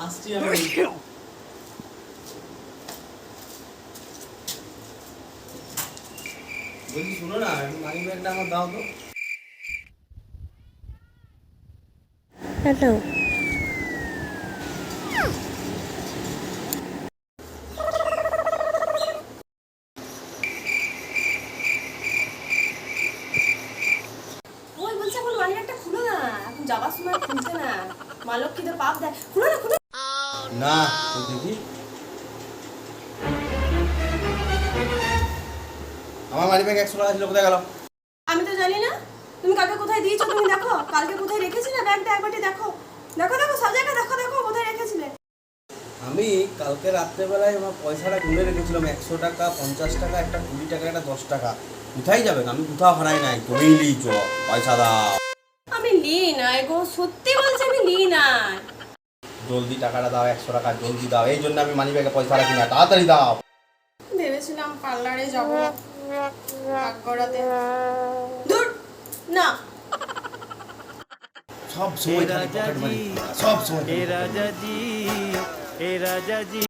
আসছি আমি। বলছি শুনো না, মানি ব্যাগটা আমার দাও তো। হ্যালো। ওই বলছে এখন মানিব্যাগটা খুলো না, এখন যাবার সময় খুলতে না, মা লক্ষ্মী তো পাপ দেয়, খুলো না খুলো। না তো দেখি, আমার মানি ব্যাগ 100 টাকা ছিল, কোথায় গেল? আমি তো জানি না তুমি কাকে কোথায় দিয়েছো, তুমি দেখো কালকে কোথায় রেখেছিলে ব্যাগটা, একবারটি দেখো দেখো দেখো সব জায়গায় দেখো দেখো কোথায় রেখেছিলে। আমি কালকে রাত্রেবেলায় আমার পয়সাটা গুনে রেখেছিলাম, 100 টাকা, 50 টাকা, একটা 20 টাকা, একটা 10 টাকা। কোথায় যাবেন? আমি কোথাও হারাই নাই, তুমিই লিয়েছো। পয়সা দাও। আমি লিই নাই গো, সত্যি বলছি আমি লিই নাই। জলদি টাকাটা দাও, 100 টাকা জলদি দাও, এই জন্য আমি মানি ব্যাগে পয়সা রাখি না, তাড়াতাড়ি দাও। ভেবেছিলাম পার্লারে যাব ভাগ করাতে, দূর না। সব সময় খালি পকেট মারি, সব সময় খালি pocket money। ए राजा जी